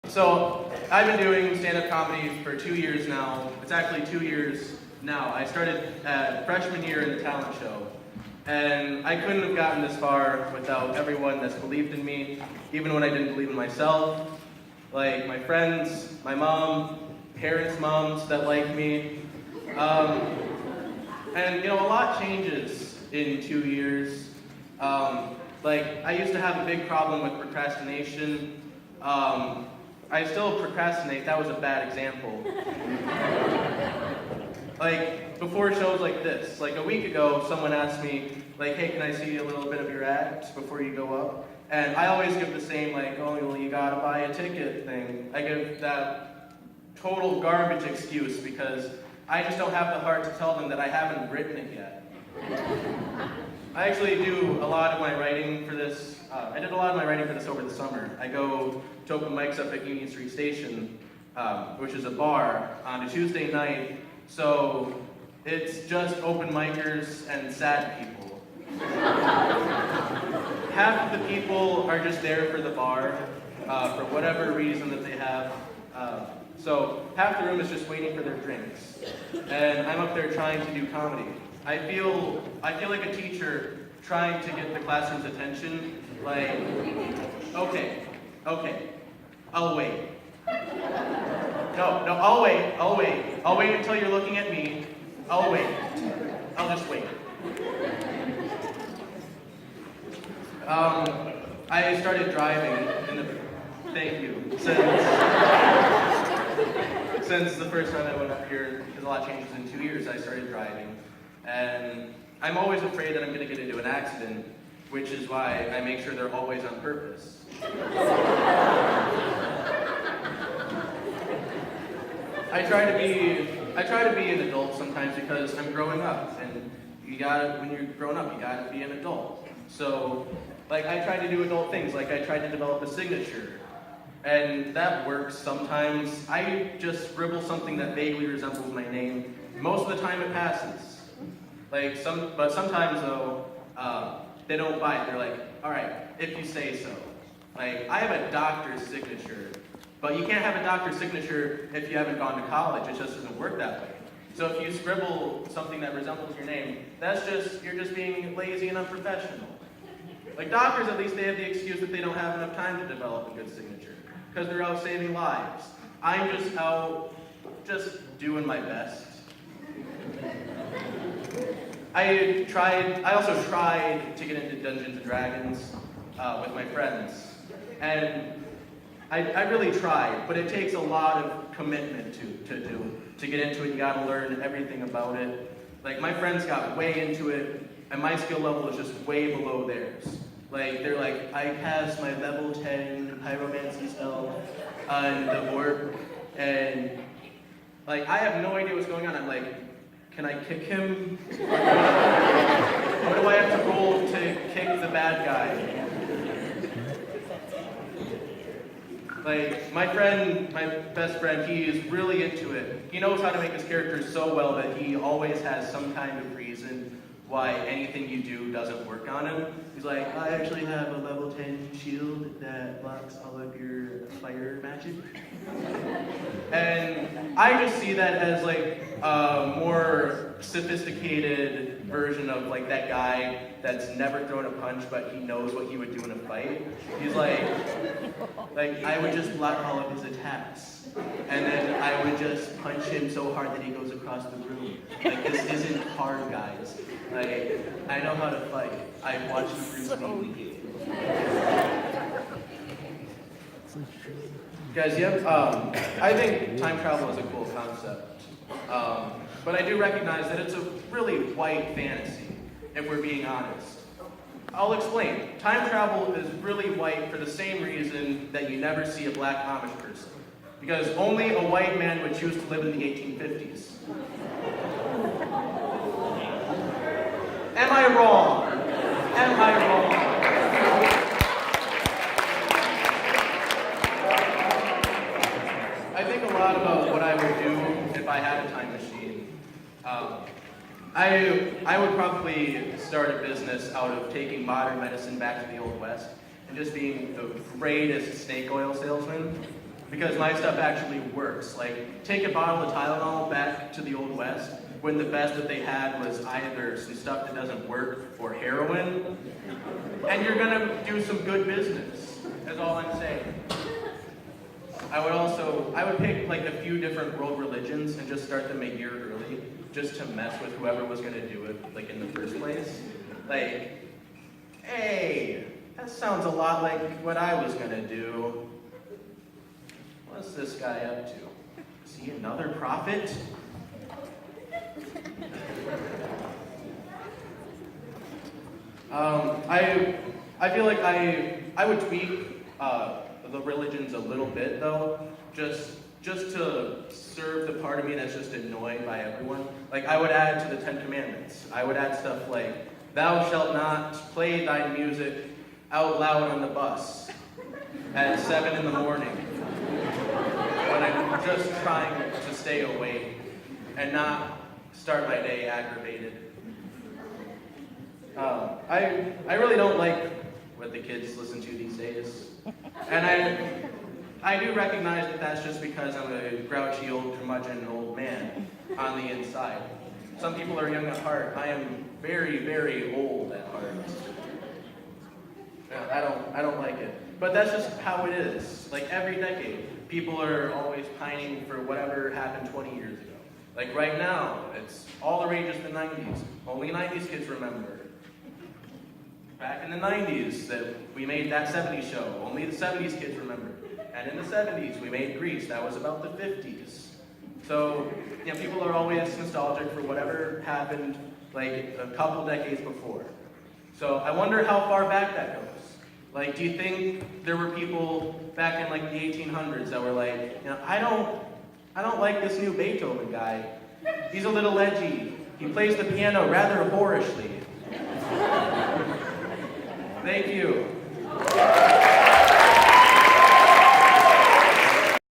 So I've been doing stand-up comedy for 2 years now. It's actually 2 years now. I started freshman year in the talent show. And I couldn't have gotten this far without everyone that's believed in me, even when I didn't believe in myself. Like my friends, my mom, parents' moms that like me. And a lot changes in 2 years. Like I used to have a big problem with procrastination. I still procrastinate. That was a bad example. Like, before shows like this, like a week ago, someone asked me, like, hey, can I see a little bit of your act before you go up? And I always give the same, like, oh, well, you gotta buy a ticket thing. I give that total garbage excuse because I just don't have the heart to tell them that I haven't written it yet. I actually do a lot of my writing for this. I did a lot of my writing for this over the summer. I go to open mics up at Union Street Station, which is a bar, on a Tuesday night. So it's just open micers and sad people. Half of the people are just there for the bar, for whatever reason that they have. So half the room is just waiting for their drinks. And I'm up there trying to do comedy. I feel like a teacher trying to get the classroom's attention. Like, okay, I'll wait. No, I'll wait until you're looking at me. I'll wait. I'll just wait. I started driving thank you, since the first time I went up here, because a lot changes in 2 years, I started driving. And I'm always afraid that I'm going to get into an accident, which is why I make sure they're always on purpose. I try to be an adult sometimes because I'm growing up, and when you're growing up, you gotta be an adult. So, like, I try to do adult things, like I tried to develop a signature, and that works sometimes. I just scribble something that vaguely resembles my name. Most of the time it passes. But sometimes though, they don't buy it. They're like, all right, if you say so. Like, I have a doctor's signature. But you can't have a doctor's signature if you haven't gone to college. It just doesn't work that way. So if you scribble something that resembles your name, you're just being lazy and unprofessional. Like doctors, at least they have the excuse that they don't have enough time to develop a good signature because they're out saving lives. I'm just out doing my best. I also tried to get into Dungeons and Dragons with my friends. And I really tried, but it takes a lot of commitment to get into it. You gotta learn everything about it. Like, my friends got way into it, and my skill level is just way below theirs. Like, they're like, I cast my level 10 pyromancy spell on the orc, and like, I have no idea what's going on. I'm like, can I kick him? What do I have to roll to kick the bad guy? Like, my best friend, he is really into it. He knows how to make his characters so well that he always has some kind of reason why anything you do doesn't work on him. He's like, I actually have a level 10 shield that blocks all of your fire magic. And I just see that as like a more sophisticated version of like that guy that's never thrown a punch, but he knows what he would do in a fight. He's like I would just block all of his attacks, and then I would just punch him so hard that he goes across the room. Like, this isn't hard, guys. Like, I know how to fight. I watched Bruce Lee. Guys, I think time travel is a cool concept, but I do recognize that it's a really white fantasy, if we're being honest. I'll explain. Time travel is really white for the same reason that you never see a black Amish person, because only a white man would choose to live in the 1850s. Am I wrong? Am I wrong? I think a lot about what I would do if I had a time machine. I would probably start a business out of taking modern medicine back to the Old West and just being the greatest snake oil salesman. because my stuff actually works. Like, take a bottle of Tylenol back to the Old West, when the best that they had was either some stuff that doesn't work or heroin, and you're gonna do some good business, that's all I'm saying. I would pick like a few different world religions and just start them a year early, just to mess with whoever was gonna do it, like in the first place. Like, hey, that sounds a lot like what I was gonna do. What's this guy up to? Is he another prophet? I feel like I would tweak the religions a little bit though, just to serve the part of me that's just annoyed by everyone. Like, I would add to the 10 Commandments. I would add stuff like, "Thou shalt not play thy music out loud on the bus at 7 in the morning when I'm just trying to stay awake and not start my day aggravated." I really don't like what the kids listen to these days. And I do recognize that that's just because I'm a grouchy, old, curmudgeon old man on the inside. Some people are young at heart. I am very, very old at heart. Yeah, I don't like it. But that's just how it is. Like, every decade, people are always pining for whatever happened 20 years ago. Like, right now, it's all the rage is the 90s. Only 90s kids remember. Back in the 90s, that we made that 70s show. Only the 70s kids remember. And in the 70s, we made Grease. That was about the 50s. So, you know, people are always nostalgic for whatever happened, like, a couple decades before. So I wonder how far back that goes. Like, do you think there were people back in, like, the 1800s that were like, you know, I don't like this new Beethoven guy. He's a little edgy. He plays the piano rather whorishly. Thank you.